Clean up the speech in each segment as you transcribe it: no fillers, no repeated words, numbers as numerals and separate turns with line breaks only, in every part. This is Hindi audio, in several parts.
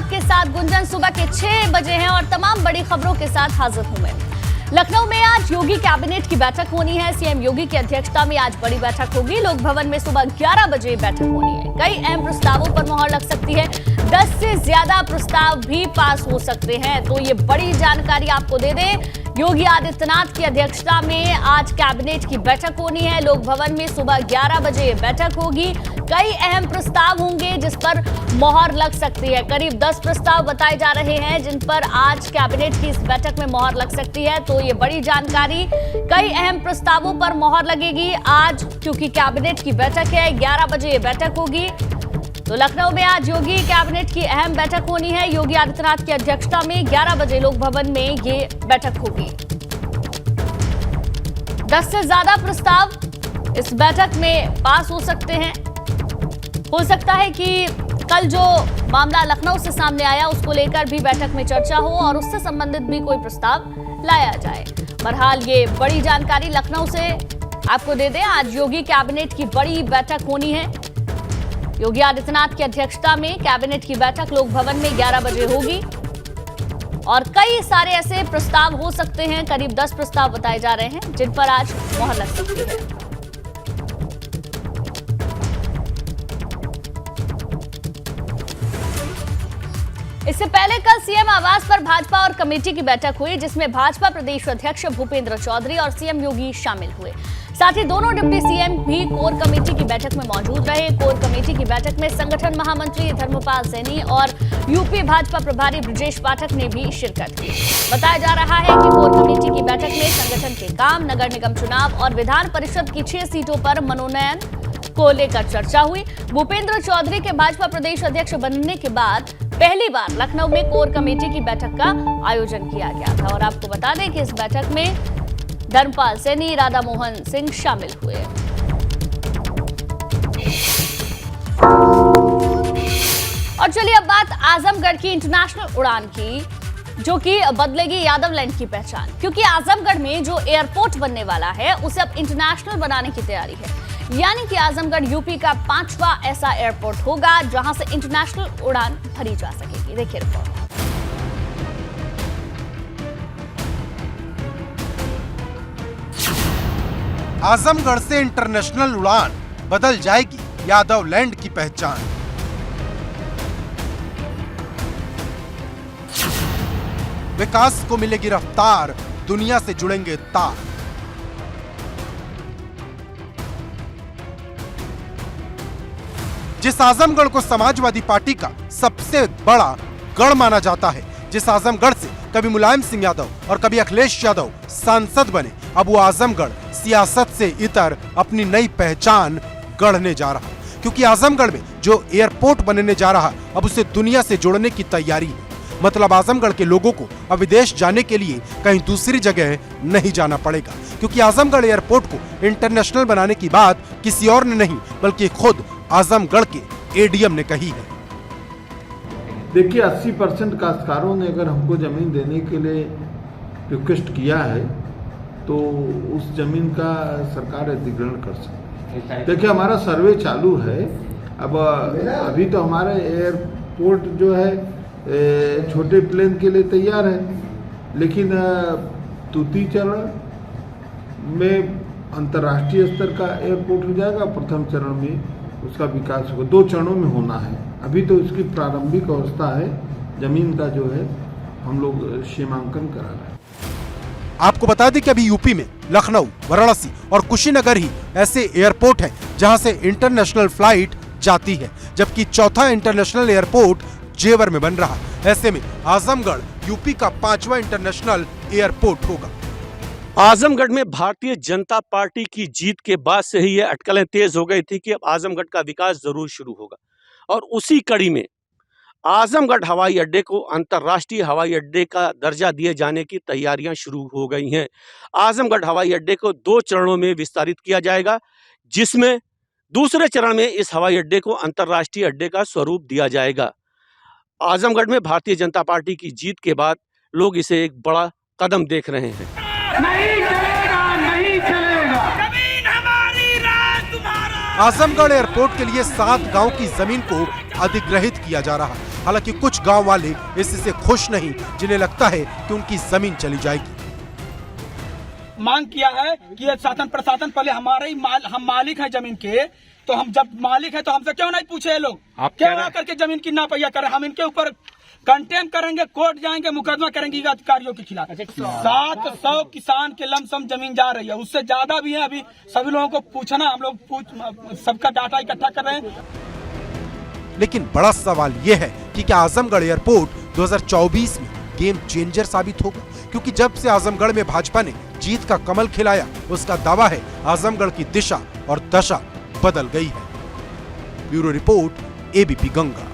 आपके साथ गुंजन सुबह के 6 बजे हैं और तमाम बड़ी खबरों के साथ हाजिर हूं मैं। लखनऊ में आज योगी कैबिनेट की बैठक होनी है। सीएम योगी की अध्यक्षता में आज बड़ी बैठक होगी। लोक भवन में सुबह 11 बजे बैठक होनी है। कई अहम प्रस्तावों पर मोहर लग सकती है। 10 से ज्यादा प्रस्ताव भी पास हो सकते हैं। तो ये बड़ी जानकारी आपको दे दें, योगी आदित्यनाथ की अध्यक्षता में आज कैबिनेट की बैठक होनी है। लोक भवन में सुबह 11 बजे बैठक होगी। कई अहम प्रस्ताव होंगे जिस पर मोहर लग सकती है। करीब 10 प्रस्ताव बताए जा रहे हैं जिन पर आज कैबिनेट की इस बैठक में मोहर लग सकती है। तो ये बड़ी जानकारी, कई अहम प्रस्तावों पर मोहर लगेगी आज, क्योंकि कैबिनेट की बैठक है। 11 बजे ये बैठक होगी। तो लखनऊ में आज योगी कैबिनेट की अहम बैठक होनी है। योगी आदित्यनाथ की अध्यक्षता में 11 बजे लोक भवन में ये बैठक होगी। 10 से ज्यादा प्रस्ताव इस बैठक में पास हो सकते हैं। हो सकता है कि कल जो मामला लखनऊ से सामने आया उसको लेकर भी बैठक में चर्चा हो और उससे संबंधित भी कोई प्रस्ताव लाया जाए। बहरहाल ये बड़ी जानकारी लखनऊ से आपको दे दें। आज योगी कैबिनेट की बड़ी बैठक होनी है। योगी आदित्यनाथ की अध्यक्षता में कैबिनेट की बैठक लोक भवन में 11 बजे होगी और कई सारे ऐसे प्रस्ताव हो सकते हैं। करीब 10 प्रस्ताव बताए जा रहे हैं जिन पर आज मोहर लग सकती है। इससे पहले कल सीएम आवास पर भाजपा और कमेटी की बैठक हुई, जिसमें भाजपा प्रदेश अध्यक्ष भूपेंद्र चौधरी और सीएम योगी शामिल हुए। साथ ही दोनों डिप्टी सीएम भी कोर कमेटी की बैठक में मौजूद रहे। कोर कमेटी की बैठक में संगठन महामंत्री धर्मपाल सैनी और यूपी भाजपा प्रभारी ब्रजेश पाठक ने भी शिरकत की। बताया जा रहा है कि कोर कमेटी की बैठक में संगठन के काम, नगर निगम चुनाव और विधान परिषद की 6 सीटों पर मनोनयन को लेकर चर्चा हुई। भूपेंद्र चौधरी के भाजपा प्रदेश अध्यक्ष बनने के बाद पहली बार लखनऊ में कोर कमेटी की बैठक का आयोजन किया गया था और आपको बता दें कि इस बैठक में धर्मपाल सैनी, राधा मोहन सिंह शामिल हुए। और चलिए अब बात आजमगढ़ की इंटरनेशनल उड़ान की, जो कि बदलेगी यादव लैंड की पहचान, क्योंकि आजमगढ़ में जो एयरपोर्ट बनने वाला है उसे अब इंटरनेशनल बनाने की तैयारी है। यानी कि आजमगढ़ यूपी का 5वां ऐसा एयरपोर्ट होगा जहां से इंटरनेशनल उड़ान भरी जा सकेगी। देखिए रिपोर्ट।
आजमगढ़ से इंटरनेशनल उड़ान, बदल जाएगी यादव लैंड की पहचान। विकास को मिलेगी रफ्तार, दुनिया से जुड़ेंगे तार। जिस आजमगढ़ को समाजवादी पार्टी का सबसे बड़ा गढ़ माना जाता है, जिस आजमगढ़ से कभी मुलायम सिंह यादव और कभी अखिलेश यादव सांसद बने, अब वो आजमगढ़ सियासत से इतर अपनी नई पहचान गढ़ने जा रहा है। क्योंकि आजमगढ़ में जो एयरपोर्ट बनने जा रहा, अब उसे दुनिया से जोड़ने की तैयारी है। मतलब आजमगढ़ के लोगों को अब विदेश जाने के लिए कहीं दूसरी जगह नहीं जाना पड़ेगा, क्योंकि आजमगढ़ एयरपोर्ट को इंटरनेशनल बनाने की बात किसी और ने नहीं बल्कि खुद आजमगढ़ के एडीएम ने कही है।
देखिए 80% काश्तकारों ने अगर हमको जमीन देने के लिए रिक्वेस्ट किया है तो उस जमीन का सरकार अधिग्रहण कर सकती है। देखिए हमारा सर्वे चालू है। अब अभी तो हमारा एयरपोर्ट जो है छोटे प्लेन के लिए तैयार है, लेकिन तृतीय चरण में अंतर्राष्ट्रीय स्तर का एयरपोर्ट हो जाएगा। प्रथम चरण में उसका विकास होगा, 2 चरणों में होना है। अभी तो इसकी प्रारंभिक अवस्था है। जमीन का जो है हम लोग सीमांकन करा रहे हैं।
आपको बता दें कि अभी यूपी में लखनऊ, वाराणसी और कुशीनगर ही ऐसे एयरपोर्ट हैं जहां से इंटरनेशनल फ्लाइट जाती है, जबकि चौथा इंटरनेशनल एयरपोर्ट जेवर में बन रहा। ऐसे में आजमगढ़ यूपी का 5वां इंटरनेशनल एयरपोर्ट होगा।
आजमगढ़ में भारतीय जनता पार्टी की जीत के बाद से ही ये अटकलें तेज हो गई थी कि अब आजमगढ़ का विकास जरूर शुरू होगा और उसी कड़ी में आजमगढ़ हवाई अड्डे को अंतर्राष्ट्रीय हवाई अड्डे का दर्जा दिए जाने की तैयारियां शुरू हो गई हैं। आजमगढ़ हवाई अड्डे को 2 चरणों में विस्तारित किया जाएगा, जिसमें दूसरे चरण में इस हवाई अड्डे को अंतर्राष्ट्रीय अड्डे का स्वरूप दिया जाएगा। आजमगढ़ में भारतीय जनता पार्टी की जीत के बाद लोग इसे एक बड़ा कदम देख रहे हैं।
नहीं चलेगा, नहीं चलेगा।
जमीन हमारी, राज तुम्हारा।
आजमगढ़ एयरपोर्ट के लिए 7 गांव की जमीन को अधिग्रहित किया जा रहा है। हालांकि कुछ गांव वाले इससे खुश नहीं, जिन्हें लगता है कि उनकी जमीन चली जाएगी।
मांग किया है कि ये शासन प्रशासन पहले हमारे ही हम मालिक हैं जमीन के, तो हम जब मालिक है तो हमसे क्यों नहीं पूछे ये लोग, क्यों आकर के जमीन की नापैया करें। हम इनके ऊपर कंटेम करेंगे, कोर्ट जाएंगे, मुकदमा करेंगे अधिकारियों के खिलाफ। 700 किसान के लमसम जमीन जा रही है, उससे ज्यादा भी है। अभी सभी लोगों को पूछना, हम लोग सबका डाटा इकट्ठा कर रहे हैं।
लेकिन बड़ा सवाल यह है कि क्या आजमगढ़ एयरपोर्ट 2024 में गेम चेंजर साबित होगा, क्योंकि जब से आजमगढ़ में भाजपा ने जीत का कमल खिलाया, उसका दावा है आजमगढ़ की दिशा और दशा बदल गई है। Bureau report, ABP Ganga.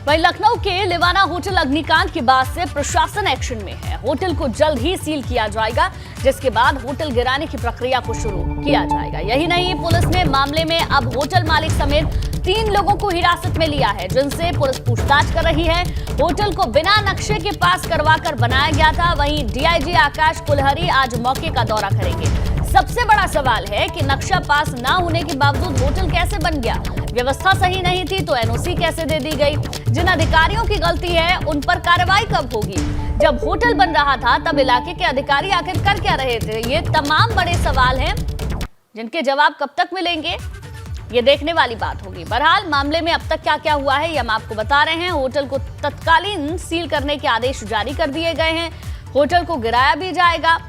वहीं लखनऊ के लिवाना होटल अग्निकांड के बाद से प्रशासन एक्शन में है। होटल को जल्द ही सील किया जाएगा, जिसके बाद होटल गिराने की प्रक्रिया को शुरू किया जाएगा। यही नहीं, पुलिस ने मामले में अब होटल मालिक समेत 3 लोगों को हिरासत में लिया है, जिनसे पुलिस पूछताछ कर रही है। होटल को बिना नक्शे के पास करवाकर बनाया गया था। वहीं डीआईजी आकाश कुलहरी आज मौके का दौरा करेंगे। सबसे बड़ा सवाल है कि नक्शा पास ना होने के बावजूद होटल कैसे बन गया, व्यवस्था सही नहीं थी तो एनओसी कैसे दे दी गई, जिन अधिकारियों की गलती है उन पर कार्रवाई कब होगी, जब होटल बन रहा था तब इलाके के अधिकारी आखिर कर क्या रहे थे। ये तमाम बड़े सवाल हैं जिनके जवाब कब तक मिलेंगे, ये देखने वाली बात होगी। बहरहाल मामले में अब तक क्या क्या हुआ है ये हम आपको बता रहे हैं। होटल को तत्कालीन सील करने के आदेश जारी कर दिए गए हैं। होटल को गिराया भी जाएगा।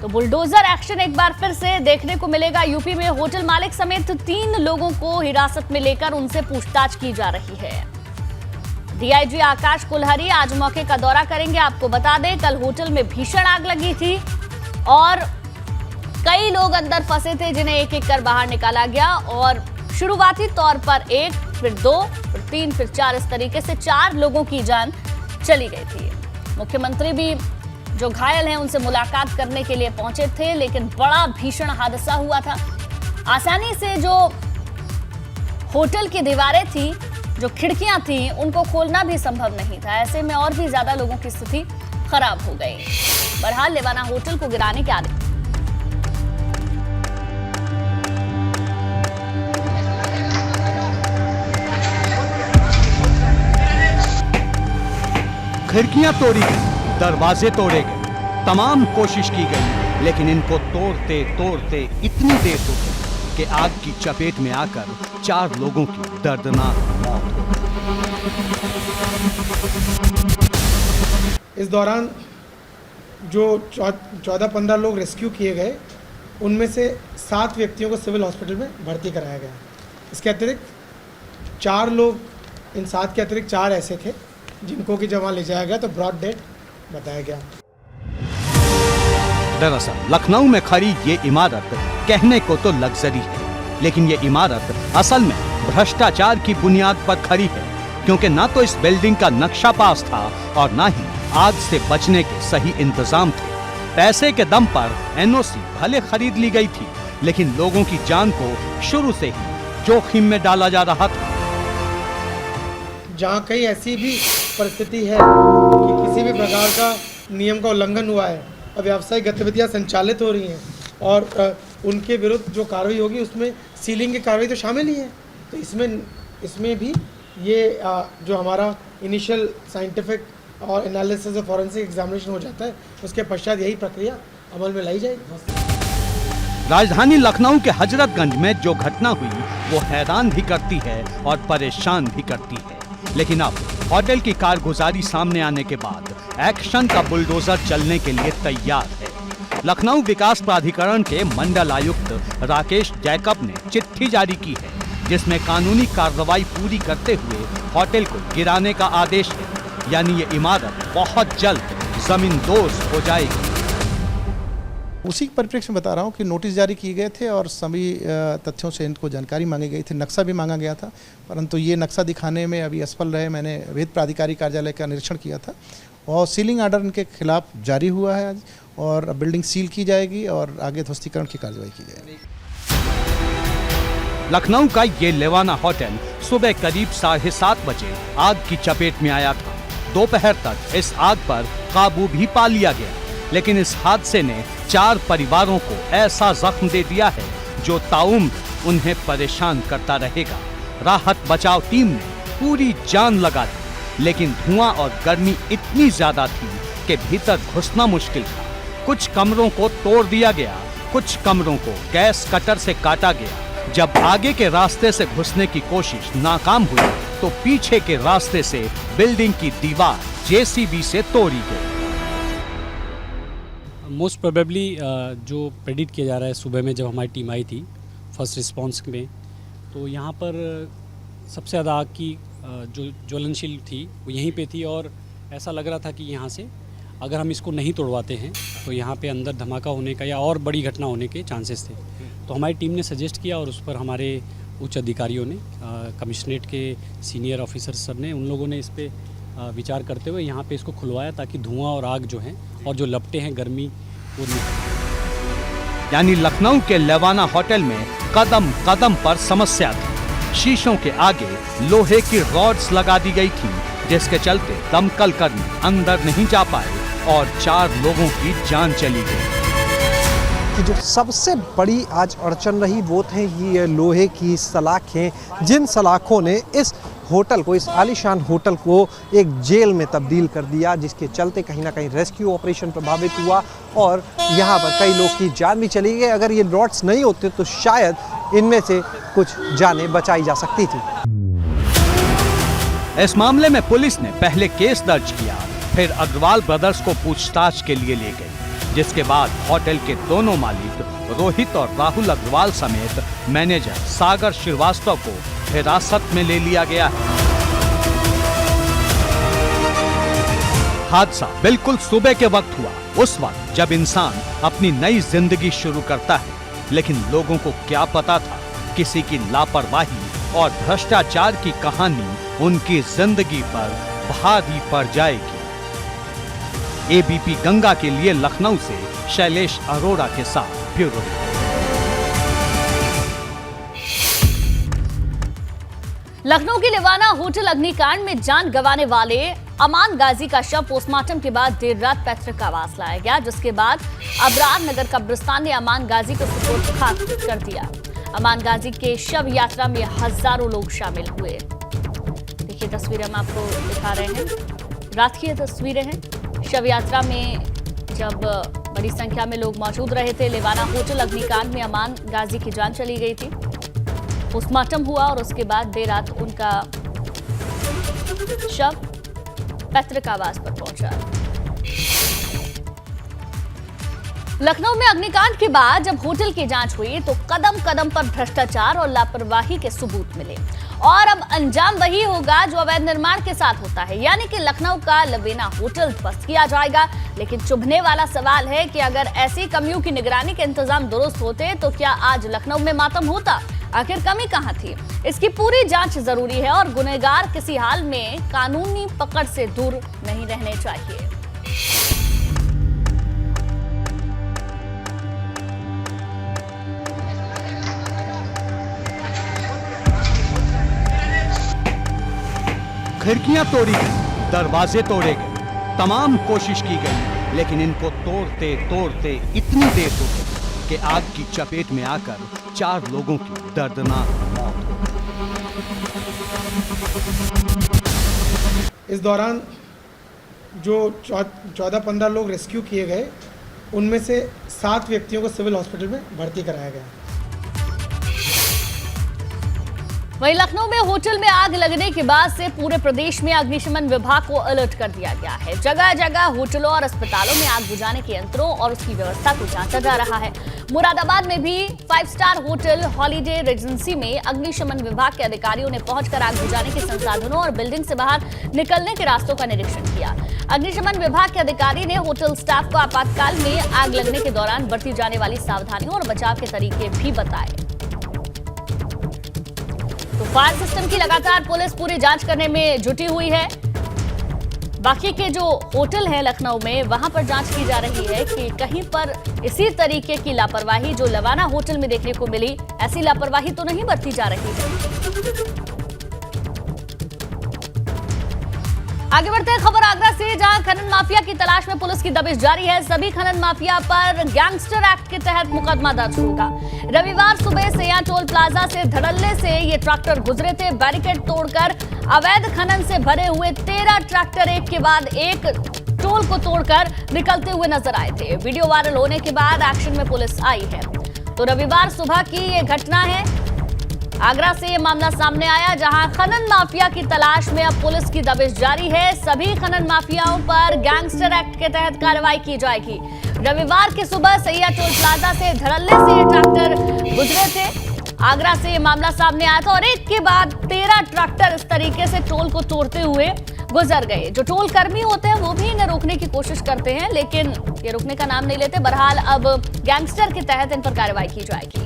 तो बुलडोजर एक्शन एक बार फिर से देखने को मिलेगा। यूपी में होटल मालिक समेत 3 लोगों को हिरासत में लेकर उनसे पूछताछ की जा रही है। डीआईजी आकाश कुलहरी आज मौके का दौरा करेंगे। आपको बता दें, कल होटल में भीषण आग लगी थी और कई लोग अंदर फंसे थे, जिन्हें एक एक कर बाहर निकाला गया और शुरुआती तौर पर 1, फिर 2, फिर 3, फिर 4, इस तरीके से 4 लोगों की जान चली गई थी। मुख्यमंत्री भी जो घायल हैं उनसे मुलाकात करने के लिए पहुंचे थे, लेकिन बड़ा भीषण हादसा हुआ था। आसानी से जो होटल की दीवारें थी, जो खिड़कियां थी, उनको खोलना भी संभव नहीं था। ऐसे में और भी ज्यादा लोगों की स्थिति खराब हो गई। बहरहाल लिवाना होटल को गिराने के आदेश।
खिड़कियां तोड़ी गई, दरवाजे तोड़े गए, तमाम कोशिश की गई, लेकिन इनको तोड़ते तोड़ते इतनी देर हो गई कि आग की चपेट में आकर 4 लोगों की दर्दनाक मौत हो गई।
इस दौरान जो 14-15 लोग रेस्क्यू किए गए, उनमें से 7 व्यक्तियों को सिविल हॉस्पिटल में भर्ती कराया गया। इसके अतिरिक्त 4 लोग, इन 7 के अतिरिक्त 4 ऐसे थे जिनको कि जब वहाँ ले जाया गया तो ब्रॉड डेड बताया गया।
दरअसल लखनऊ में खड़ी ये इमारत कहने को तो लग्जरी है, लेकिन ये इमारत असल में भ्रष्टाचार की बुनियाद पर खड़ी है, क्योंकि ना तो इस बिल्डिंग का नक्शा पास था और ना ही आग से बचने के सही इंतजाम थे। पैसे के दम पर एनओसी भले खरीद ली गई थी, लेकिन लोगों की जान को शुरू से ही जोखिम में डाला जा रहा था।
जहाँ कहीं ऐसी भी परिस्थिति है कि किसी भी प्रकार का नियम का उल्लंघन हुआ है और व्यावसायिक गतिविधियाँ संचालित हो रही हैं और उनके विरुद्ध जो कार्रवाई होगी उसमें सीलिंग की कार्रवाई तो शामिल ही है। तो इसमें भी ये जो हमारा इनिशियल साइंटिफिक और एनालिसिस और फॉरेंसिक एग्जामिनेशन हो जाता है, उसके पश्चात यही प्रक्रिया अमल में लाई जाएगी।
राजधानी लखनऊ के हजरतगंज में जो घटना हुई वो हैरान भी करती है और परेशान भी करती है, लेकिन अब होटल की कारगुजारी सामने आने के बाद एक्शन का बुलडोजर चलने के लिए तैयार है। लखनऊ विकास प्राधिकरण के मंडल आयुक्त राकेश जैकब ने चिट्ठी जारी की है, जिसमें कानूनी कार्रवाई पूरी करते हुए होटल को गिराने का आदेश है, यानी ये इमारत बहुत जल्द जमींदोज हो जाएगी।
उसी परिप्रेक्ष्य में बता रहा हूँ कि नोटिस जारी किए गए थे और सभी तथ्यों से इनको जानकारी मांगी गई थी। नक्शा भी मांगा गया था, परंतु ये नक्शा दिखाने में अभी असफल रहे। मैंने वित्त प्राधिकारी कार्यालय का निरीक्षण किया था और सीलिंग ऑर्डर इनके खिलाफ जारी हुआ है आज, और बिल्डिंग सील की जाएगी और आगे ध्वस्तीकरण की कार्रवाई की जाएगी।
लखनऊ का ये लिवाना होटल सुबह करीब 7:30 बजे आग की चपेट में आया था। दोपहर तक इस आग पर काबू भी पा लिया गया, लेकिन इस हादसे ने 4 परिवारों को ऐसा जख्म दे दिया है जो ताउम्र उन्हें परेशान करता रहेगा। राहत बचाव टीम ने पूरी जान लगा दी, लेकिन धुआं और गर्मी इतनी ज्यादा थी कि भीतर घुसना मुश्किल था। कुछ कमरों को तोड़ दिया गया, कुछ कमरों को गैस कटर से काटा गया। जब आगे के रास्ते से घुसने की कोशिश नाकाम हुई तो पीछे के रास्ते से बिल्डिंग की दीवार जेसीबी से तोड़ी गई।
मोस्ट प्रोबेबली जो प्रेडिक्ट किया जा रहा है, सुबह में जब हमारी टीम आई थी फर्स्ट रिस्पांस में, तो यहाँ पर सबसे ज़्यादा आग की जो ज्वलनशील थी वो यहीं पे थी, और ऐसा लग रहा था कि यहाँ से अगर हम इसको नहीं तोड़वाते हैं तो यहाँ पे अंदर धमाका होने का या और बड़ी घटना होने के चांसेस थे। तो हमारी टीम ने सजेस्ट किया और उस पर हमारे उच्च अधिकारियों ने, कमिश्नरेट के सीनियर ऑफिसर सब ने, उन लोगों ने इस पर विचार करते हुए यहाँ पे इसको खुलवाया ताकि धुआं और आग जो है और जो लपटें हैं गर्मी वो निकले।
यानी लखनऊ के लेवाना होटल में कदम कदम पर समस्या थी। शीशों के आगे लोहे की रॉड्स लगा दी गई थी, जिसके चलते दमकल कर्मी अंदर नहीं जा पाए और 4 लोगों की जान चली गई।
कि जो सबसे बड़ी आज अड़चन रही वो थे ये लोहे की सलाखें, जिन सलाखों ने इस होटल को, इस आलीशान होटल को एक जेल में तब्दील कर दिया, जिसके चलते कहीं ना कहीं रेस्क्यू ऑपरेशन प्रभावित हुआ और यहाँ पर कई लोग की जान भी चली गई। अगर ये रॉड्स नहीं होते तो शायद इनमें से कुछ जानें बचाई जा सकती थी।
इस मामले में पुलिस ने पहले केस दर्ज किया, फिर अग्रवाल ब्रदर्स को पूछताछ के लिए ले गई, जिसके बाद होटल के दोनों मालिक रोहित और राहुल अग्रवाल समेत मैनेजर सागर श्रीवास्तव को हिरासत में ले लिया गया है। हादसा बिल्कुल सुबह के वक्त हुआ, उस वक्त जब इंसान अपनी नई जिंदगी शुरू करता है, लेकिन लोगों को क्या पता था किसी की लापरवाही और भ्रष्टाचार की कहानी उनकी जिंदगी पर भारी पड़ जाएगी। एबीपी गंगा के लिए लखनऊ से शैलेश अरोड़ा के साथ ब्यूरो।
लखनऊ के लेवाना होटल अग्निकांड में जान गंवाने वाले अमान गाजी का शव पोस्टमार्टम के बाद देर रात पैतृक आवास लाया गया, जिसके बाद अबरार नगर कब्रिस्तान ने अमान गाजी को सुपुर्द खाक कर दिया। अमान गाजी के शव यात्रा में हजारों लोग शामिल हुए। देखिए तस्वीरें हम आपको दिखा रहे हैं, रात की ये तस्वीरें हैं। शव यात्रा में जब बड़ी संख्या में लोग मौजूद रहे थे, लेवाना होटल अग्निकांड में अमान गाजी की जान चली गई थी। पोस्टमार्टम हुआ और उसके बाद देर रात उनका शव पैतृक आवास पर पहुंचा। लखनऊ में अग्निकांड के बाद जब होटल की जांच हुई तो कदम कदम पर भ्रष्टाचार और लापरवाही के सबूत मिले, और अब अंजाम वही होगा जो अवैध निर्माण के साथ होता है, यानी कि लखनऊ का लवेना होटल ध्वस्त किया जाएगा। लेकिन चुभने वाला सवाल है कि अगर ऐसी कमियों की निगरानी के इंतजाम दुरुस्त होते तो क्या आज लखनऊ में मातम होता? आखिर कमी कहां थी? इसकी पूरी जांच जरूरी है और गुनहगार किसी हाल में कानूनी पकड़ से दूर नहीं रहने चाहिए।
खिड़कियां तोड़ी गई, दरवाजे तोड़े गए, तमाम कोशिश की गई, लेकिन इनको तोड़ते तोड़ते इतनी देर हो गई कि आग की चपेट में आकर 4 लोगों की दर्दनाक मौत हो गई।
इस दौरान जो 14-15 लोग रेस्क्यू किए गए, उनमें से 7 व्यक्तियों को सिविल हॉस्पिटल में भर्ती कराया गया।
वहीं लखनऊ में होटल में आग लगने के बाद से पूरे प्रदेश में अग्निशमन विभाग को अलर्ट कर दिया गया है। जगह जगह होटलों और अस्पतालों में आग बुझाने के यंत्रों और उसकी व्यवस्था को जांचा जा रहा है। मुरादाबाद में भी 5 स्टार होटल हॉलीडे रेजेंसी में अग्निशमन विभाग के अधिकारियों ने पहुंचकर आग बुझाने के संसाधनों और बिल्डिंग से बाहर निकलने के रास्तों का निरीक्षण किया। अग्निशमन विभाग के अधिकारी ने होटल स्टाफ को आपातकाल में आग लगने के दौरान बरती जाने वाली सावधानियों और बचाव के तरीके भी बताए। तो फायर सिस्टम की लगातार पुलिस पूरी जांच करने में जुटी हुई है। बाकी के जो होटल हैं लखनऊ में, वहां पर जांच की जा रही है कि कहीं पर इसी तरीके की लापरवाही जो लेवाना होटल में देखने को मिली, ऐसी लापरवाही तो नहीं बरती जा रही है। आगे बढ़ते हैं खबर आगरा से, जहां खनन माफिया की तलाश में पुलिस की दबिश जारी है। सभी खनन माफिया पर गैंगस्टर एक्ट के तहत मुकदमा दर्ज होगा। रविवार सुबह सैया टोल प्लाजा से धड़ल्ले से ये ट्रैक्टर गुजरे थे। बैरिकेड तोड़कर अवैध खनन से भरे हुए 13 ट्रैक्टर एक के बाद एक टोल को तोड़कर निकलते हुए नजर आए थे। वीडियो वायरल होने के बाद एक्शन में पुलिस आई है। तो रविवार सुबह की ये घटना है, आगरा से ये मामला सामने आया, जहां खनन माफिया की तलाश में अब पुलिस की दबिश जारी है। सभी खनन माफियाओं पर गैंगस्टर एक्ट के तहत कार्रवाई की जाएगी। रविवार की सुबह सैया टोल प्लाजा से धड़ल्ले से ये ट्रैक्टर गुजरे थे। आगरा से ये मामला सामने आया था और एक के बाद 13 ट्रैक्टर इस तरीके से टोल को तोड़ते हुए गुजर गए। जो टोल कर्मी होते हैं वो भी इन्हें रोकने की कोशिश करते हैं, लेकिन ये रुकने का नाम नहीं लेते। बहरहाल अब गैंगस्टर के तहत इन पर कार्रवाई की जाएगी।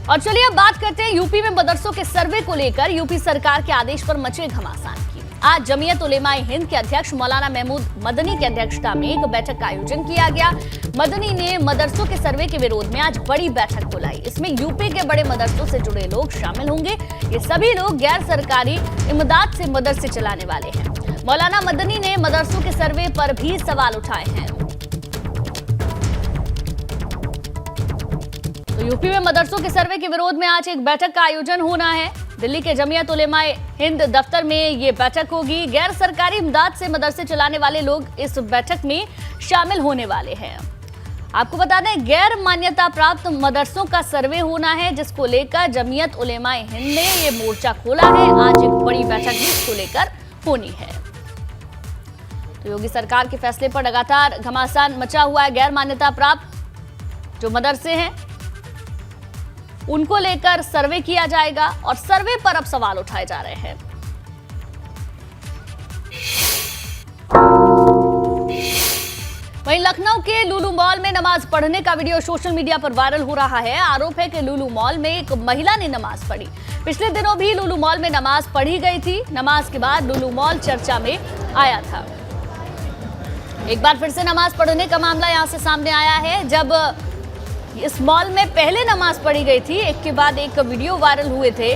और चलिए अब बात करते हैं यूपी में मदरसों के सर्वे को लेकर यूपी सरकार के आदेश पर मचे घमासान की। आज जमीयत उलेमाए हिंद के अध्यक्ष मौलाना महमूद मदनी की अध्यक्षता में एक बैठक का आयोजन किया गया। मदनी ने मदरसों के सर्वे के विरोध में आज बड़ी बैठक बुलाई। इसमें यूपी के बड़े मदरसों से जुड़े लोग शामिल होंगे। ये सभी लोग गैर सरकारी इमदाद से मदरसे चलाने वाले हैं। मौलाना मदनी ने मदरसों के सर्वे पर भी सवाल उठाए हैं। तो यूपी में मदरसों के सर्वे के विरोध में आज एक बैठक का आयोजन होना है। दिल्ली के जमीयत उलेमाए हिंद दफ्तर में ये बैठक होगी। गैर सरकारी इमदाद से मदरसे चलाने वाले लोग इस बैठक में शामिल होने वाले हैं। आपको बता दें, गैर मान्यता प्राप्त मदरसों का सर्वे होना है, जिसको लेकर जमीयत उलेमाए हिंद ने ये मोर्चा खोला है। आज एक बड़ी बैठक भी इसको लेकर होनी है। तो योगी सरकार के फैसले पर लगातार घमासान मचा हुआ है। गैर मान्यता प्राप्त जो मदरसे हैं उनको लेकर सर्वे किया जाएगा और सर्वे पर अब सवाल उठाए जा रहे हैं। वहीं लखनऊ के लुलु मॉल में नमाज पढ़ने का वीडियो सोशल मीडिया पर वायरल हो रहा है। आरोप है कि लुलु मॉल में एक महिला ने नमाज पढ़ी। पिछले दिनों भी लुलु मॉल में नमाज पढ़ी गई थी। नमाज के बाद लुलु मॉल चर्चा में आया था। एक बार फिर से नमाज पढ़ने का मामला यहां से सामने आया है। जब इस मॉल में पहले नमाज पढ़ी गई थी, एक के बाद एक वीडियो वायरल हुए थे।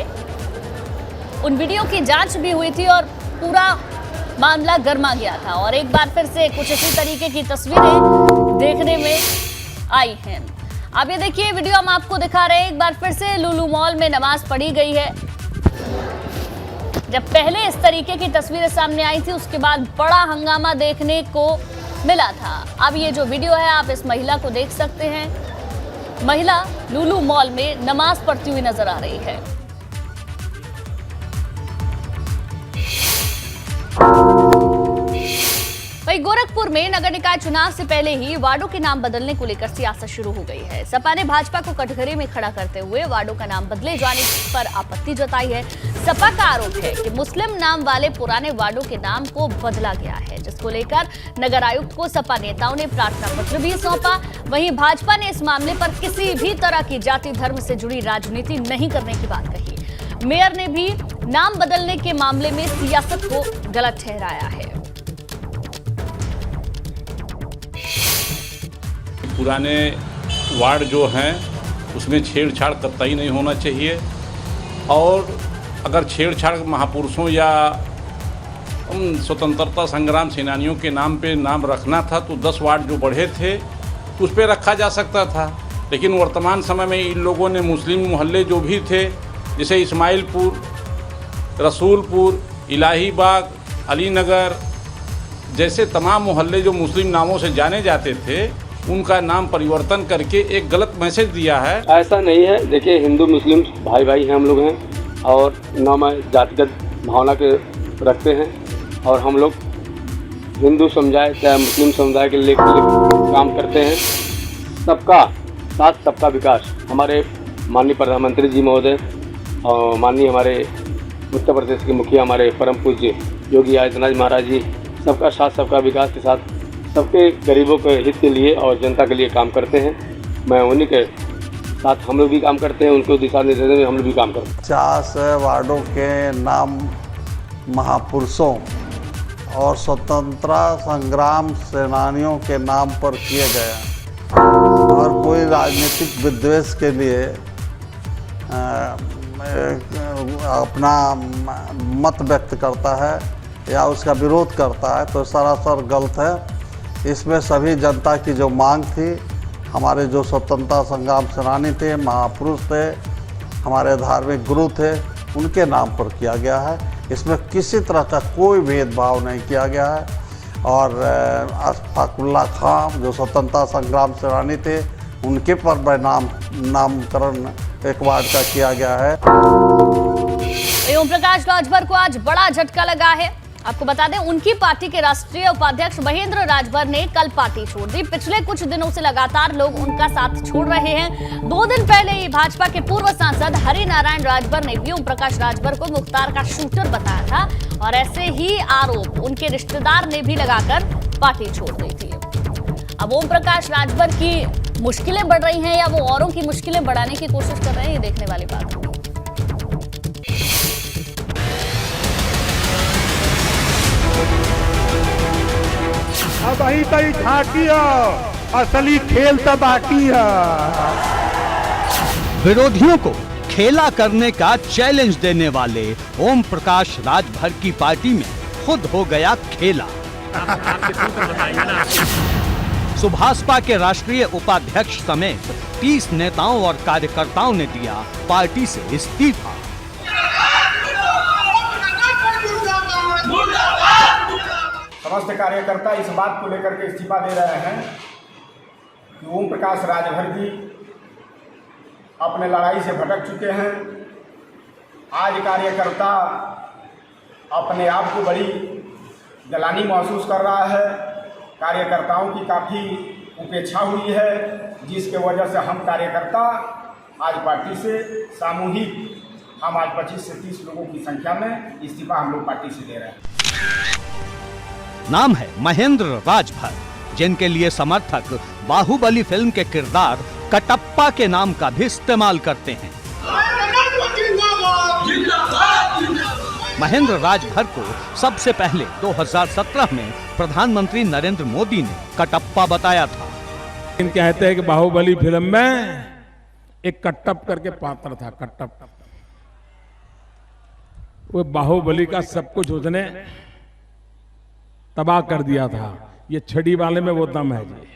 उन वीडियो की जांच भी हुई थी और पूरा मामला गर्मा गया था। और एक बार फिर से कुछ इसी तरीके की तस्वीरें देखने में आई हैं। अब ये देखिए वीडियो हम आपको दिखा रहे हैं। एक बार फिर से लुलु मॉल में नमाज पढ़ी गई है। जब पहले इस तरीके की तस्वीरें सामने आई थी, उसके बाद बड़ा हंगामा देखने को मिला था। अब ये जो वीडियो है, आप इस महिला को देख सकते हैं। महिला लुलु मॉल में नमाज पढ़ती हुई नजर आ रही है। वहीं गोरखपुर में नगर निकाय चुनाव से पहले ही वार्डों के नाम बदलने को लेकर सियासत शुरू हो गई है। सपा ने भाजपा को कटघरे में खड़ा करते हुए वार्डों का नाम बदले जाने पर आपत्ति जताई है। सपा का आरोप है कि मुस्लिम नाम वाले पुराने वार्डों के नाम को बदला गया है, जिसको लेकर नगर आयुक्त को सपा नेताओं ने प्रार्थना पत्र भी सौंपा। वहीं भाजपा ने इस मामले पर किसी भी तरह की जाति धर्म से जुड़ी राजनीति नहीं करने की बात कही। मेयर ने भी नाम बदलने के मामले में सियासत को गलत ठहराया है।
पुराने वार्ड जो हैं उसमें छेड़छाड़ कतई नहीं होना चाहिए, और अगर छेड़छाड़ महापुरुषों या स्वतंत्रता संग्राम सेनानियों के नाम पे नाम रखना था तो 10 वार्ड जो बढ़े थे उस पे रखा जा सकता था। लेकिन वर्तमान समय में इन लोगों ने मुस्लिम मोहल्ले जो भी थे, जैसे इस्माइलपुर, रसूलपुर, इलाहीबाग, अलीनगर जैसे तमाम मोहल्ले जो मुस्लिम नामों से जाने जाते थे, उनका नाम परिवर्तन करके एक गलत मैसेज दिया है।
ऐसा नहीं है। देखिए, हिंदू मुस्लिम भाई भाई हैं हम लोग हैं, और नाम जातिगत भावना के रखते हैं, और हम लोग हिंदू समुदाय चाहे मुस्लिम समुदाय के लिए काम करते हैं। सबका साथ सबका विकास हमारे माननीय प्रधानमंत्री जी महोदय और माननीय हमारे उत्तर प्रदेश के मुखिया हमारे परम पूज्य योगी आदित्यनाथ महाराज जी सबका साथ सबका विकास के साथ सबके गरीबों के हित के लिए और जनता के लिए काम करते हैं। मैं उन्हीं के साथ हम लोग भी काम करते हैं, उनको दिशा निर्देश में हम लोग भी काम करते हैं।
50 वार्डों के नाम महापुरुषों और स्वतंत्रता संग्राम सेनानियों के नाम पर किए गए, और कोई राजनीतिक विद्वेष के लिए अपना मत व्यक्त करता है या उसका विरोध करता है तो सरासर गलत है। इसमें सभी जनता की जो मांग थी, हमारे जो स्वतंत्रता संग्राम सेनानी थे, महापुरुष थे, हमारे धार्मिक गुरु थे, उनके नाम पर किया गया है। इसमें किसी तरह का कोई भेदभाव नहीं किया गया है। और अशफाकुल्ला खां जो स्वतंत्रता संग्राम सेनानी थे, उनके पर नामकरण एक वार्ड का किया गया है।
ओम प्रकाश राजभर को आज बड़ा झटका लगा है। आपको बता दें, उनकी पार्टी के राष्ट्रीय उपाध्यक्ष महेंद्र राजभर ने कल पार्टी छोड़ दी। पिछले कुछ दिनों से लगातार लोग उनका साथ छोड़ रहे हैं। 2 दिन पहले ही भाजपा के पूर्व सांसद हरिनारायण राजभर ने भी ओम प्रकाश राजभर को मुख्तार का शूटर बताया था और ऐसे ही आरोप उनके रिश्तेदार ने भी लगाकर पार्टी छोड़ दी थी। अब ओम प्रकाश राजभर की मुश्किलें बढ़ रही हैं या वो औरों की मुश्किलें बढ़ाने की कोशिश कर रहे हैं, ये देखने वाली बात है।
अब ही तई झांकी असली खेल तो बाकी है।
विरोधियों को खेला करने का चैलेंज देने वाले ओम प्रकाश राजभर की पार्टी में खुद हो गया खेला। सुभाषपा के राष्ट्रीय उपाध्यक्ष समेत 30 नेताओं और कार्यकर्ताओं ने दिया पार्टी से इस्तीफा।
समस्त कार्यकर्ता इस बात को लेकर के इस्तीफा दे रहे हैं कि ओम प्रकाश राजभर जी अपने लड़ाई से भटक चुके हैं। आज कार्यकर्ता अपने आप को बड़ी गलानी महसूस कर रहा है। कार्यकर्ताओं की काफ़ी उपेक्षा हुई है, जिसके वजह से हम कार्यकर्ता आज पार्टी से सामूहिक हम आज 25 से 30 लोगों की संख्या में इस्तीफा हम लोग पार्टी से दे रहे हैं।
नाम है महेंद्र राजभर, जिनके लिए समर्थक बाहुबली फिल्म के किरदार कटप्पा के नाम का भी इस्तेमाल करते हैं। महेंद्र राजभर को सबसे पहले 2017 में प्रधानमंत्री नरेंद्र मोदी ने कटप्पा बताया था।
कहते हैं कि बाहुबली फिल्म में एक कटप करके पात्र था, कटप। वो बाहुबली का सब कुछ उसने तबाह कर दिया था। ये छड़ी वाले में वो दम है जी,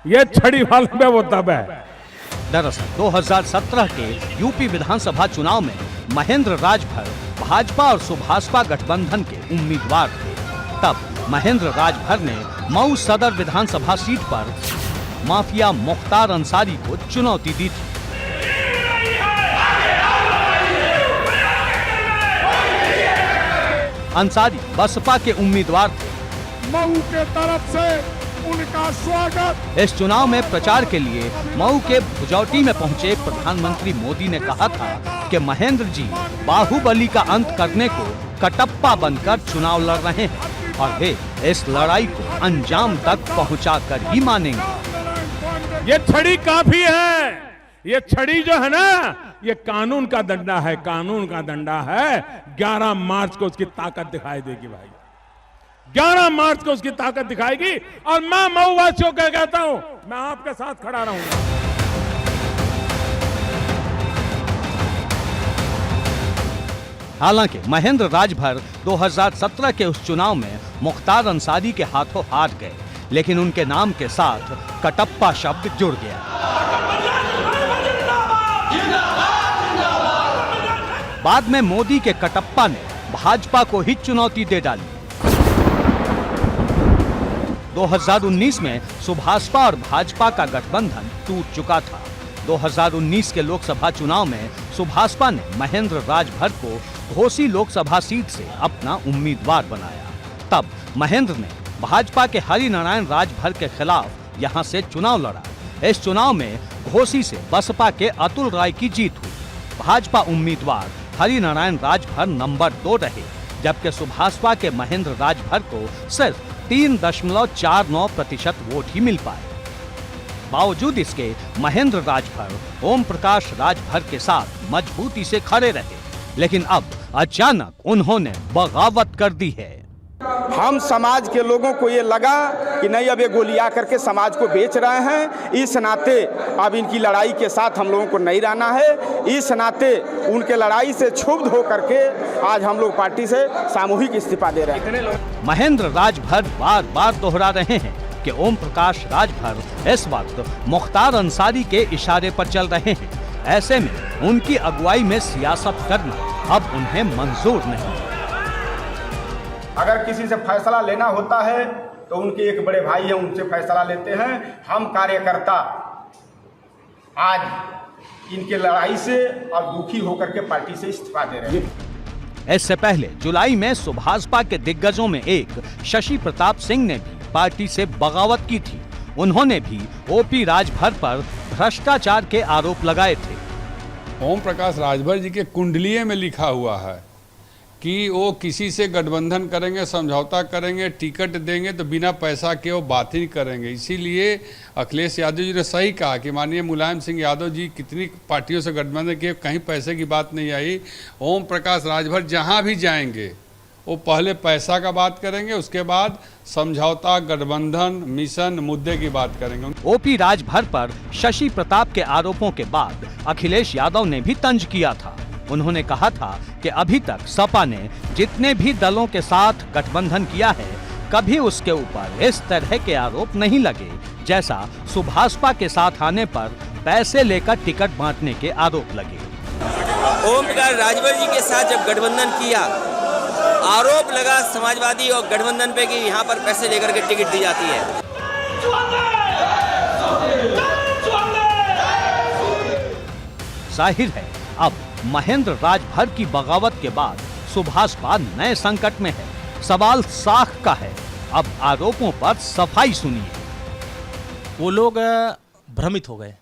ये छड़ी वाले में वो दम है।
दरअसल 2017 के यूपी विधानसभा चुनाव में महेंद्र राजभर भाजपा और सुभाषपा गठबंधन के उम्मीदवार थे। तब महेंद्र राजभर ने मऊ सदर विधानसभा सीट पर माफिया मुख्तार अंसारी को चुनौती दी थी। अंसारी बसपा के उम्मीदवार थे।
मऊ के तरफ से उनका स्वागत।
इस चुनाव में प्रचार के लिए मऊ के भुजौटी में पहुंचे प्रधानमंत्री मोदी ने कहा था कि महेंद्र जी बाहुबली का अंत करने को कटप्पा बनकर चुनाव लड़ रहे हैं और वे इस लड़ाई को अंजाम तक पहुंचाकर ही मानेंगे।
ये छड़ी काफी है, ये छड़ी जो है ना, ये कानून का डंडा है, कानून का डंडा है। 11 मार्च को उसकी ताकत दिखाई देगी भाई, 11 मार्च को उसकी ताकत दिखाएगी। और मैं मऊवासियों को कहता हूं, मैं आपके साथ खड़ा रहूंगा।
हालांकि महेंद्र राजभर 2017 के उस चुनाव में मुख्तार अंसारी के हाथों हार गए, लेकिन उनके नाम के साथ कटप्पा शब्द जुड़ गया। बाद में मोदी के कटप्पा ने भाजपा को ही चुनौती दे डाली। 2019 में सुभाषपा और भाजपा का गठबंधन टूट चुका था। 2019 के लोकसभा चुनाव में सुभाषपा ने महेंद्र राजभर को घोसी लोकसभा सीट से अपना उम्मीदवार बनाया। तब महेंद्र ने भाजपा के हरिनारायण राजभर के खिलाफ यहां से चुनाव लड़ा। इस चुनाव में घोसी से बसपा के अतुल राय की जीत हुई। भाजपा उम्मीदवार हरिनारायण राजभर नंबर 2 रहे, जबकि सुभाषपा के महेंद्र राजभर को सिर्फ 3.49% वोट ही मिल पाए। बावजूद इसके महेंद्र राजभर ओम प्रकाश राजभर के साथ मजबूती से खड़े रहे, लेकिन अब अचानक उन्होंने बगावत कर दी है।
हम समाज के लोगों को ये लगा कि नहीं, अब ये गोलियां करके समाज को बेच रहे हैं, इस नाते अब इनकी लड़ाई के साथ हम लोगों को नहीं रहना है। इस नाते उनके लड़ाई से क्षुब्ध होकर के आज हम लोग पार्टी से सामूहिक इस्तीफा दे रहे हैं।
महेंद्र राजभर बार बार दोहरा रहे हैं कि ओम प्रकाश राजभर इस वक्त मुख्तार अंसारी के इशारे पर चल रहे हैं। ऐसे में उनकी अगुवाई में सियासत करना अब उन्हें मंजूर नहीं।
अगर किसी से फैसला लेना होता है तो उनके एक बड़े भाई हैं, उनसे फैसला लेते हैं। हम कार्यकर्ता आज इनके लड़ाई से और दुखी होकर के पार्टी से इस्तीफा दे रहे हैं।
इससे पहले जुलाई में सुभाषपा के दिग्गजों में एक शशि प्रताप सिंह ने भी पार्टी से बगावत की थी। उन्होंने भी ओपी राजभर पर भ्रष्टाचार के आरोप लगाए थे।
ओम प्रकाश राजभर जी के कुंडलिये में लिखा हुआ है कि वो किसी से गठबंधन करेंगे, समझौता करेंगे, टिकट देंगे तो बिना पैसा के वो बात ही नहीं करेंगे। इसीलिए अखिलेश यादव जी ने सही कहा कि माननीय मुलायम सिंह यादव जी कितनी पार्टियों से गठबंधन किए, कहीं पैसे की बात नहीं आई। ओम प्रकाश राजभर जहां भी जाएंगे वो पहले पैसा का बात करेंगे, उसके बाद समझौता, गठबंधन, मिशन, मुद्दे की बात करेंगे।
ओपी राजभर पर शशि प्रताप के आरोपों के बाद अखिलेश यादव ने भी तंज किया था। उन्होंने कहा था कि अभी तक सपा ने जितने भी दलों के साथ गठबंधन किया है, कभी उसके ऊपर इस तरह के आरोप नहीं लगे जैसा सुभाषपा के साथ आने पर पैसे लेकर टिकट बांटने के आरोप लगे।
ओम प्रकाश राजभर जी के साथ जब गठबंधन किया, आरोप लगा समाजवादी और गठबंधन पे कि यहाँ पर पैसे लेकर के टिकट दी जाती है।
जाहिर है अब महेंद्र राजभर की बगावत के बाद सुभाषपा नए संकट में है। सवाल साख का है। अब आरोपों पर सफाई सुनिए।
वो लोग भ्रमित हो गए,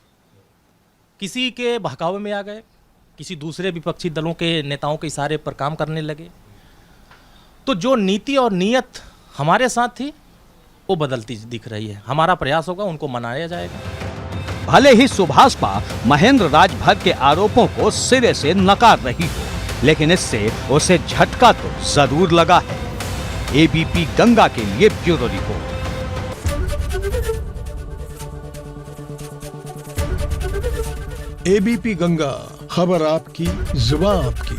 किसी के बहकावे में आ गए, किसी दूसरे विपक्षी दलों के नेताओं के इशारे पर काम करने लगे। तो जो नीति और नीयत हमारे साथ थी वो बदलती दिख रही है। हमारा प्रयास होगा, उनको मनाया जाएगा।
भले ही सुभाषपा महेंद्र राजभर के आरोपों को सिरे से नकार रही हो, लेकिन इससे उसे झटका तो जरूर लगा है। एबीपी गंगा के लिए ब्यूरो रिपोर्ट।
एबीपी गंगा, खबर आपकी, जुबान आपकी।